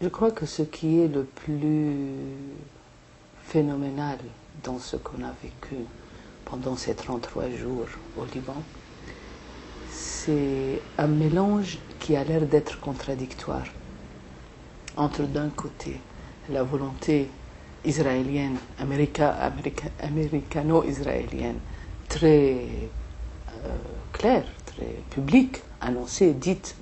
Je crois que ce qui est le plus phénoménal dans ce qu'on a vécu pendant ces 33 jours au Liban, c'est un mélange qui a l'air d'être contradictoire entre d'un côté la volonté israélienne, américano-israélienne, très claire, très publique, annoncée, dite,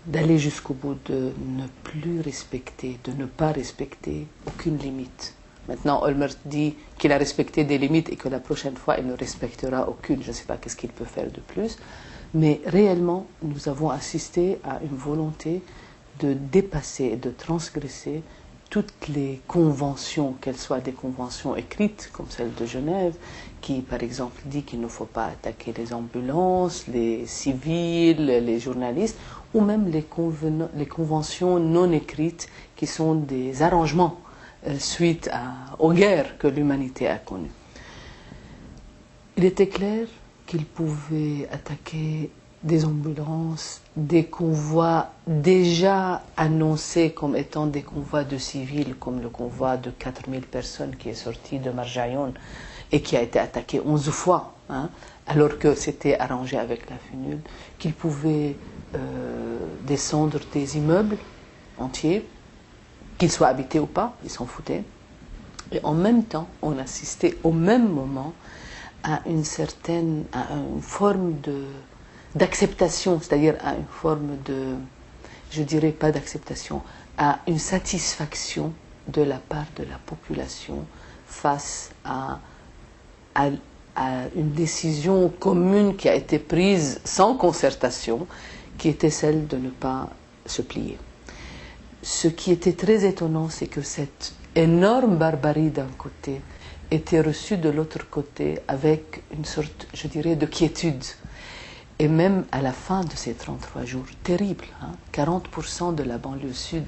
d'aller jusqu'au bout, de ne plus respecter, de ne pas respecter aucune limite. Maintenant, Olmert dit qu'il a respecté des limites et que la prochaine fois, il ne respectera aucune. Je ne sais pas qu'est-ce qu'il peut faire de plus. Mais réellement, nous avons assisté à une volonté de dépasser et de transgresser toutes les conventions, qu'elles soient des conventions écrites, comme celle de Genève, qui, par exemple, dit qu'il ne faut pas attaquer les ambulances, les civils, les journalistes, ou même les conventions non écrites, qui sont des arrangements suite aux guerres que l'humanité a connues. Il était clair qu'il pouvait attaquer des ambulances, des convois déjà annoncés comme étant des convois de civils, comme le convoi de 4000 personnes qui est sorti de Marjayoun et qui a été attaqué 11 fois, alors que c'était arrangé avec la FNUL, qu'il pouvait descendre des immeubles entiers, qu'ils soient habités ou pas, ils s'en foutaient. Et en même temps, on assistait au même moment à une forme d'acceptation, c'est-à-dire à une forme de, je dirais pas d'acceptation, à une satisfaction de la part de la population face à une décision commune qui a été prise sans concertation, qui était celle de ne pas se plier. Ce qui était très étonnant, c'est que cette énorme barbarie d'un côté était reçue de l'autre côté avec une sorte, je dirais, de quiétude. Et même à la fin de ces 33 jours, terrible, 40% de la banlieue sud.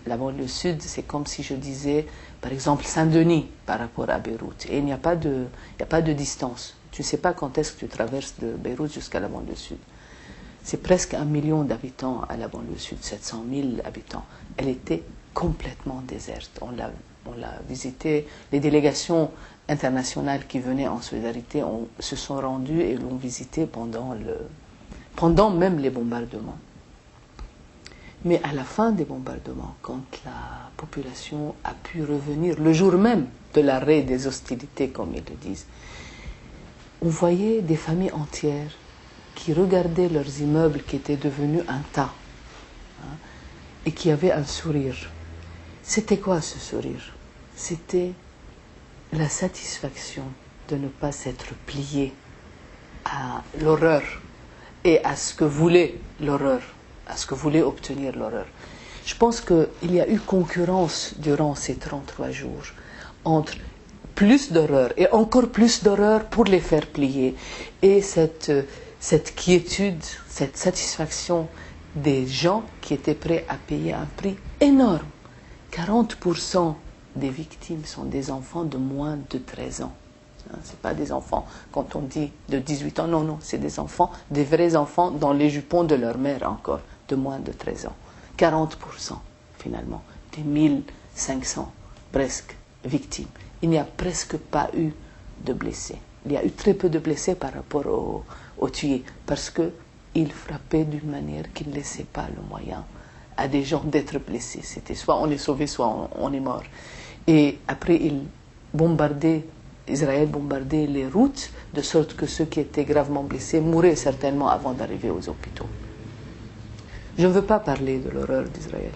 La banlieue sud, c'est comme si je disais, par exemple, Saint-Denis par rapport à Beyrouth. Et il n'y a pas de distance. Tu ne sais pas quand est-ce que tu traverses de Beyrouth jusqu'à la banlieue sud. C'est presque 1 million d'habitants à la banlieue sud, 700 000 habitants. Elle était complètement déserte. On l'a visitée. Les délégations internationales qui venaient en solidarité se sont rendues et l'ont visitée pendant même les bombardements. Mais à la fin des bombardements, quand la population a pu revenir, le jour même de l'arrêt des hostilités, comme ils le disent, on voyait des familles entières qui regardaient leurs immeubles qui étaient devenus un tas, et qui avaient un sourire. C'était quoi ce sourire? C'était la satisfaction de ne pas s'être plié à l'horreur et à ce que voulait l'horreur, à ce que voulait obtenir l'horreur. Je pense qu'il y a eu concurrence durant ces 33 jours entre plus d'horreur et encore plus d'horreur pour les faire plier, et cette quiétude, cette satisfaction des gens qui étaient prêts à payer un prix énorme. 40% des victimes sont des enfants de moins de 13 ans. Ce n'est pas des enfants, quand on dit de 18 ans, non, c'est des enfants, des vrais enfants dans les jupons de leur mère encore, de moins de 13 ans. 40% finalement, des 1500 presque victimes. Il n'y a presque pas eu de blessés. Il y a eu très peu de blessés par rapport aux tués, parce qu'ils frappaient d'une manière qui ne laissait pas le moyen à des gens d'être blessés. C'était soit on est sauvé, soit on est mort. Et après, Israël bombardait les routes, de sorte que ceux qui étaient gravement blessés mouraient certainement avant d'arriver aux hôpitaux. Je ne veux pas parler de l'horreur d'Israël.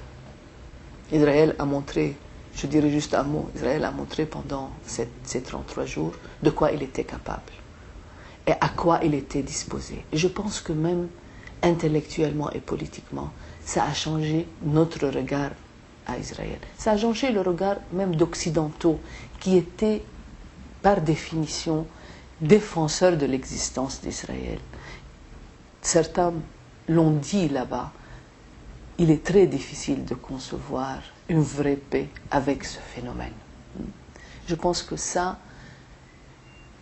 Israël a montré, je dirais juste un mot, Israël a montré pendant ces 33 jours de quoi il était capable et à quoi il était disposé. Et je pense que même intellectuellement et politiquement, ça a changé notre regard à Israël. Ça a changé le regard même d'occidentaux qui étaient par définition défenseurs de l'existence d'Israël. Certains l'ont dit là-bas, il est très difficile de concevoir une vraie paix avec ce phénomène. Je pense que ça,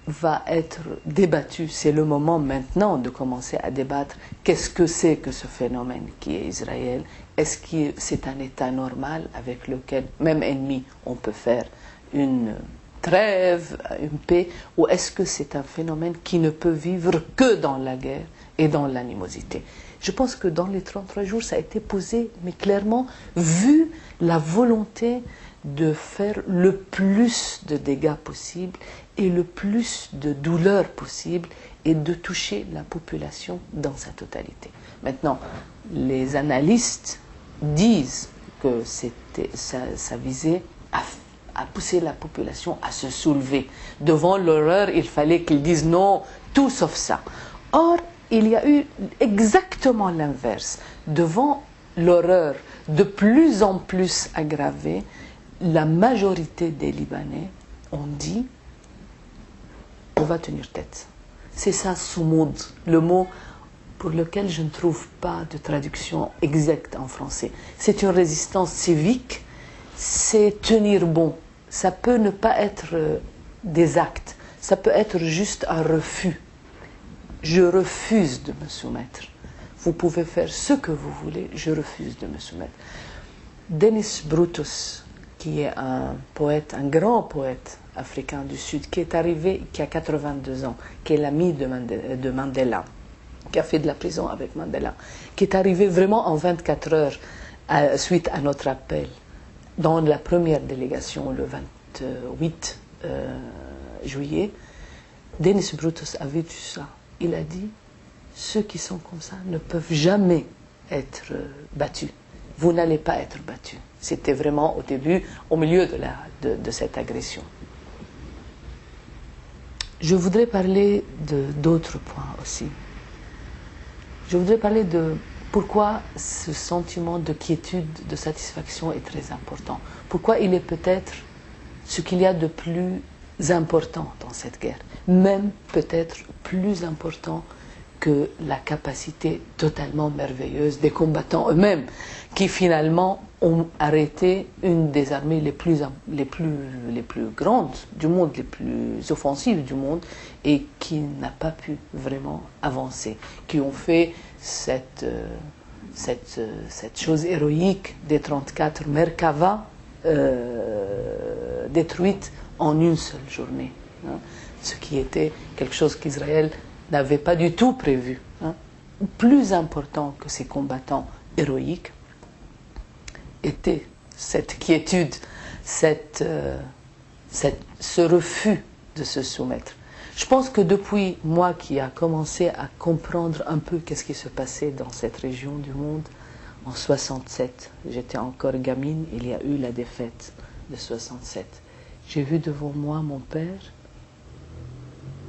va être débattu. C'est le moment maintenant de commencer à débattre qu'est-ce que c'est que ce phénomène qui est Israël. Est-ce que c'est un État normal avec lequel, même ennemi, on peut faire une trêve, une paix, ou est-ce que c'est un phénomène qui ne peut vivre que dans la guerre et dans l'animosité? Je pense que dans les 33 jours, ça a été posé, mais clairement, vu la volonté de faire le plus de dégâts possible et le plus de douleur possible et de toucher la population dans sa totalité. Maintenant, les analystes disent que ça visait à pousser la population à se soulever. Devant l'horreur, il fallait qu'ils disent non, tout sauf ça. Or, il y a eu exactement l'inverse. Devant l'horreur de plus en plus aggravée, la majorité des Libanais ont dit on va tenir tête. C'est ça, soumoud, le mot pour lequel je ne trouve pas de traduction exacte en français. C'est une résistance civique, c'est tenir bon. Ça peut ne pas être des actes, ça peut être juste un refus. Je refuse de me soumettre. Vous pouvez faire ce que vous voulez, je refuse de me soumettre. Denis Brutus, qui est un poète, un grand poète africain du Sud, qui est arrivé, qui a 82 ans, qui est l'ami de Mandela, qui a fait de la prison avec Mandela, qui est arrivé vraiment en 24 heures suite à notre appel, dans la première délégation le 28 juillet. Denis Brutus avait vu ça. Il a dit, ceux qui sont comme ça ne peuvent jamais être battus. Vous n'allez pas être battus. C'était vraiment au début, au milieu de cette agression. Je voudrais parler d'autres points aussi. Je voudrais parler de pourquoi ce sentiment de quiétude, de satisfaction est très important. Pourquoi il est peut-être ce qu'il y a de plus important dans cette guerre, même peut-être plus important que la capacité totalement merveilleuse des combattants eux-mêmes, qui finalement ont arrêté une des armées les plus grandes du monde, les plus offensives du monde, et qui n'a pas pu vraiment avancer, qui ont fait cette chose héroïque des 34 Merkava détruites en une seule journée, hein, ce qui était quelque chose qu'Israël n'avait pas du tout prévu. Hein. Plus important que ces combattants héroïques était cette quiétude, ce refus de se soumettre. Je pense que depuis moi qui a commencé à comprendre un peu qu'est-ce qui se passait dans cette région du monde, en 67, j'étais encore gamine, il y a eu la défaite de 67. J'ai vu devant moi mon père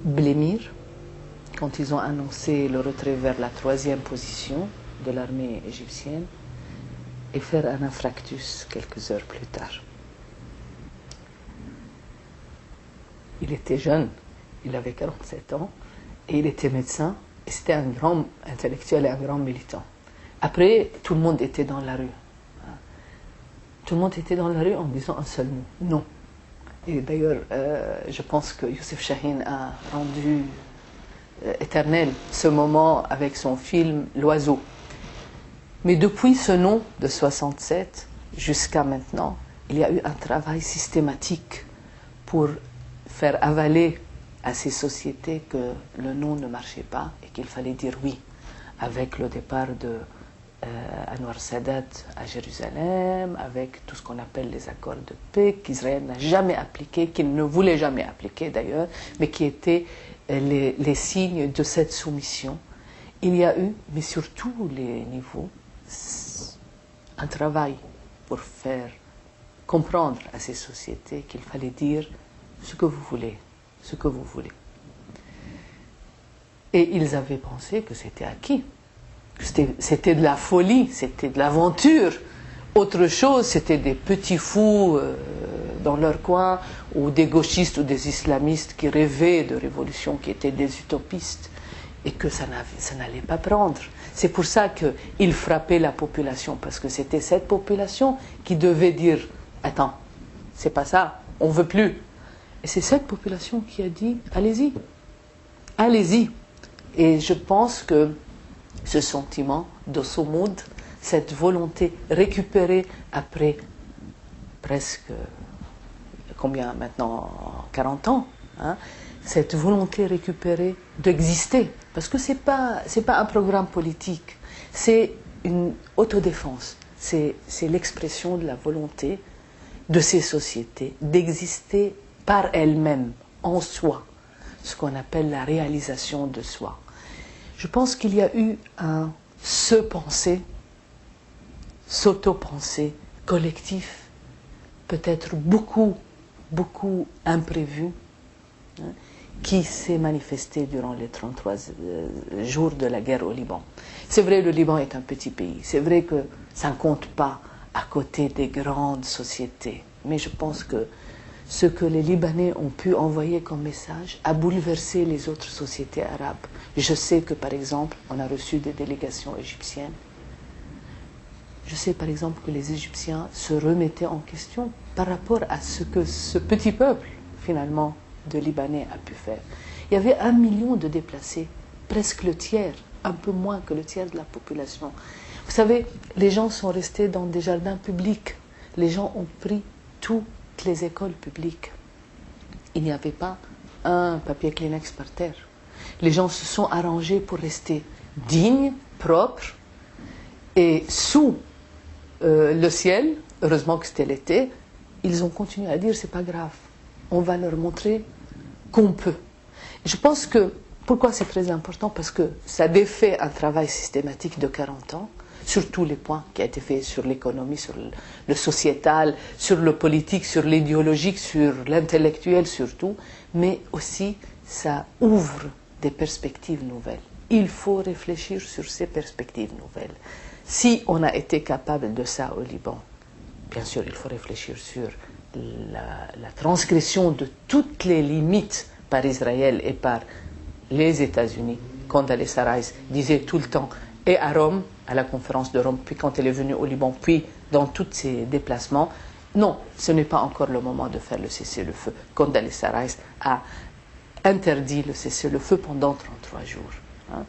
blêmir quand ils ont annoncé le retrait vers la 3e position de l'armée égyptienne et faire un infarctus quelques heures plus tard. Il était jeune, il avait 47 ans et il était médecin et c'était un grand intellectuel et un grand militant. Après, tout le monde était dans la rue. Tout le monde était dans la rue en disant un seul mot, non. Et d'ailleurs, je pense que Youssef Chahine a rendu éternel ce moment avec son film L'Oiseau. Mais depuis ce nom de 67 jusqu'à maintenant, il y a eu un travail systématique pour faire avaler à ces sociétés que le non ne marchait pas et qu'il fallait dire oui, avec le départ de Anwar Sadat à Jérusalem, avec tout ce qu'on appelle les accords de paix qu'Israël n'a jamais appliqués, qu'il ne voulait jamais appliquer d'ailleurs, mais qui étaient les signes de cette soumission. Il y a eu, mais sur tous les niveaux, un travail pour faire comprendre à ces sociétés qu'il fallait dire ce que vous voulez, ce que vous voulez. Et ils avaient pensé que c'était acquis. C'était de la folie, c'était de l'aventure. Autre chose, c'était des petits fous dans leur coin, ou des gauchistes ou des islamistes qui rêvaient de révolution, qui étaient des utopistes, et que ça n'allait pas prendre. C'est pour ça qu'ils frappaient la population, parce que c'était cette population qui devait dire « Attends, c'est pas ça, on veut plus ». Et c'est cette population qui a dit « allez-y, allez-y ». Et je pense que ce sentiment de Soumoud, cette volonté récupérée après presque, combien maintenant, 40 ans, hein, cette volonté récupérée d'exister, parce que c'est pas un programme politique, c'est une autodéfense, c'est l'expression de la volonté de ces sociétés d'exister par elles-mêmes, en soi, ce qu'on appelle la réalisation de soi. Je pense qu'il y a eu un se-penser, s'auto-penser collectif, peut-être beaucoup imprévu, hein, qui s'est manifesté durant les 33 jours de la guerre au Liban. C'est vrai, le Liban est un petit pays, c'est vrai que ça ne compte pas à côté des grandes sociétés, mais je pense que ce que les Libanais ont pu envoyer comme message a bouleversé les autres sociétés arabes. Je sais que, par exemple, on a reçu des délégations égyptiennes. Je sais, par exemple, que les Égyptiens se remettaient en question par rapport à ce que ce petit peuple, finalement, de Libanais a pu faire. Il y avait 1 million de déplacés, presque le tiers, un peu moins que le tiers de la population. Vous savez, les gens sont restés dans des jardins publics. Les gens ont pris toutes les écoles publiques. Il n'y avait pas un papier Kleenex par terre. Les gens se sont arrangés pour rester dignes, propres, et sous le ciel, heureusement que c'était l'été, ils ont continué à dire c'est pas grave, on va leur montrer qu'on peut. Je pense que, pourquoi c'est très important? Parce que ça défait un travail systématique de 40 ans, sur tous les points qui a été fait sur l'économie, sur le sociétal, sur le politique, sur l'idéologique, sur l'intellectuel surtout, mais aussi ça ouvre des perspectives nouvelles. Il faut réfléchir sur ces perspectives nouvelles. Si on a été capable de ça au Liban, bien sûr, il faut réfléchir sur la transgression de toutes les limites par Israël et par les États-Unis. Condoleezza Rice disait tout le temps, et à Rome, à la conférence de Rome, puis quand elle est venue au Liban, puis dans tous ses déplacements, non, ce n'est pas encore le moment de faire le cessez-le-feu. Condoleezza Rice a interdit le cessez-le-feu pendant 33 jours. Hein.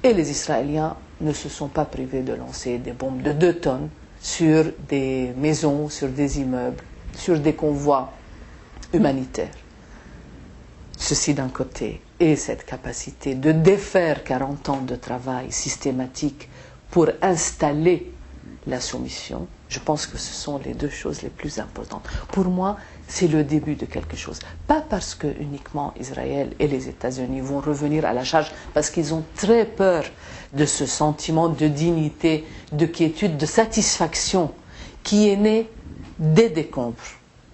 Et les Israéliens ne se sont pas privés de lancer des bombes de 2 tonnes sur des maisons, sur des immeubles, sur des convois humanitaires. Ceci d'un côté, et cette capacité de défaire 40 ans de travail systématique pour installer la soumission, je pense que ce sont les 2 choses les plus importantes. Pour moi, c'est le début de quelque chose. Pas parce que uniquement Israël et les États-Unis vont revenir à la charge, parce qu'ils ont très peur de ce sentiment de dignité, de quiétude, de satisfaction qui est né des décombres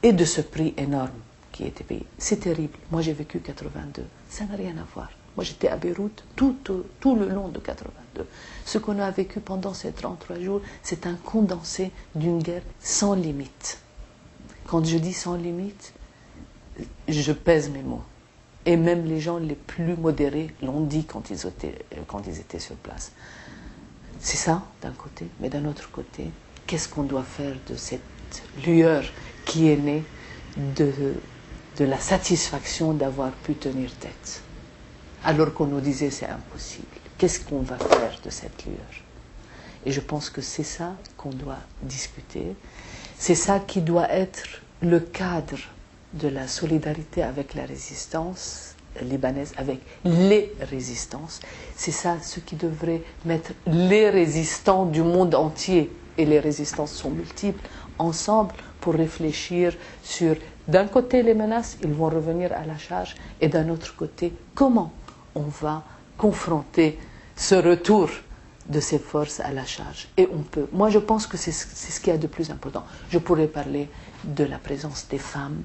et de ce prix énorme qui a été payé. C'est terrible. Moi, j'ai vécu 82. Ça n'a rien à voir. Moi, j'étais à Beyrouth tout le long de 82. Ce qu'on a vécu pendant ces 33 jours, c'est un condensé d'une guerre sans limite. Quand je dis sans limite, je pèse mes mots. Et même les gens les plus modérés l'ont dit quand ils étaient sur place. C'est ça, d'un côté. Mais d'un autre côté, qu'est-ce qu'on doit faire de cette lueur qui est née de la satisfaction d'avoir pu tenir tête, alors qu'on nous disait c'est impossible. Qu'est-ce qu'on va faire de cette lueur? Et je pense que c'est ça qu'on doit discuter. C'est ça qui doit être le cadre de la solidarité avec la résistance libanaise, avec les résistances. C'est ça ce qui devrait mettre les résistants du monde entier, et les résistances sont multiples, ensemble pour réfléchir sur, d'un côté les menaces, ils vont revenir à la charge, et d'un autre côté, comment on va confronter ce retour de ces forces à la charge. Et on peut. Moi, je pense que c'est ce qu'il y a de plus important. Je pourrais parler de la présence des femmes.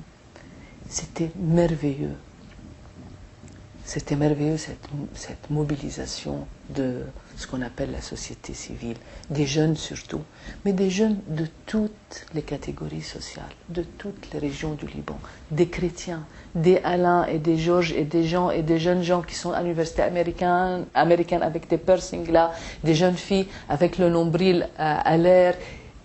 C'était merveilleux. C'était merveilleux cette mobilisation de ce qu'on appelle la société civile, des jeunes surtout, mais des jeunes de toutes les catégories sociales, de toutes les régions du Liban, des chrétiens, des Alain et des Georges et des gens et des jeunes gens qui sont à l'université américaine avec des piercings là, des jeunes filles avec le nombril à l'air,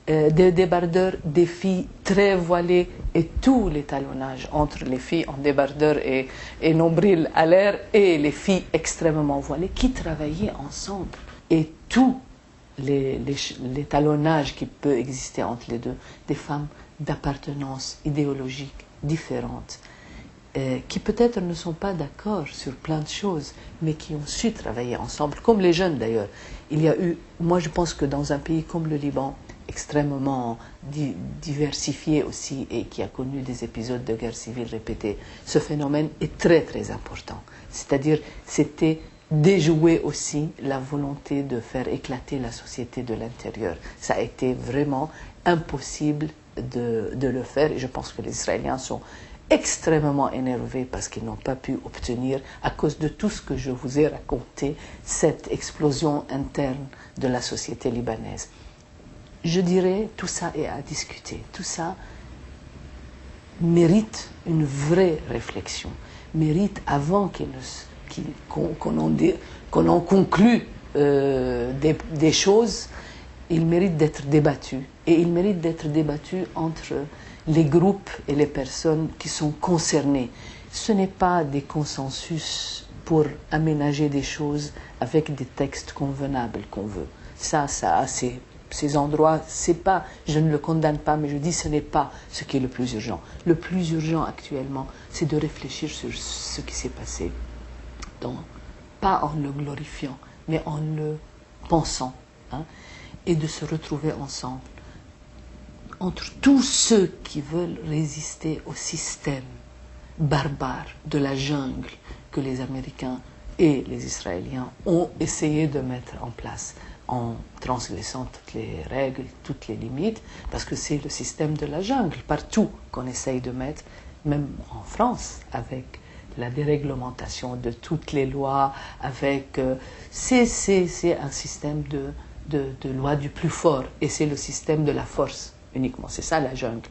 des débardeurs, des filles très voilées et tout l'étalonnage entre les filles en débardeur et nombril à l'air et les filles extrêmement voilées qui travaillaient ensemble. Et tout l'étalonnage qui peut exister entre les deux, des femmes d'appartenance idéologique différentes, qui peut-être ne sont pas d'accord sur plein de choses, mais qui ont su travailler ensemble, comme les jeunes d'ailleurs. Il y a eu, moi je pense que dans un pays comme le Liban, extrêmement diversifié aussi et qui a connu des épisodes de guerre civile répétés, ce phénomène est très très important. C'est-à-dire, c'était déjouer aussi la volonté de faire éclater la société de l'intérieur. Ça a été vraiment impossible de le faire et je pense que les Israéliens sont extrêmement énervés parce qu'ils n'ont pas pu obtenir, à cause de tout ce que je vous ai raconté, cette explosion interne de la société libanaise. Je dirais, tout ça est à discuter. Tout ça mérite une vraie réflexion, mérite avant qu'on en conclue des choses, il mérite d'être débattu. Et il mérite d'être débattu entre les groupes et les personnes qui sont concernées. Ce n'est pas des consensus pour aménager des choses avec des textes convenables qu'on veut. Ces endroits, c'est pas, je ne le condamne pas, mais je dis ce n'est pas ce qui est le plus urgent. Le plus urgent actuellement, c'est de réfléchir sur ce qui s'est passé, pas en le glorifiant, mais en le pensant, et de se retrouver ensemble, entre tous ceux qui veulent résister au système barbare de la jungle que les Américains et les Israéliens ont essayé de mettre en place, en transgressant toutes les règles, toutes les limites, parce que c'est le système de la jungle, partout qu'on essaye de mettre, même en France, avec la déréglementation de toutes les lois, avec... c'est un système de loi du plus fort, et c'est le système de la force uniquement, c'est ça la jungle.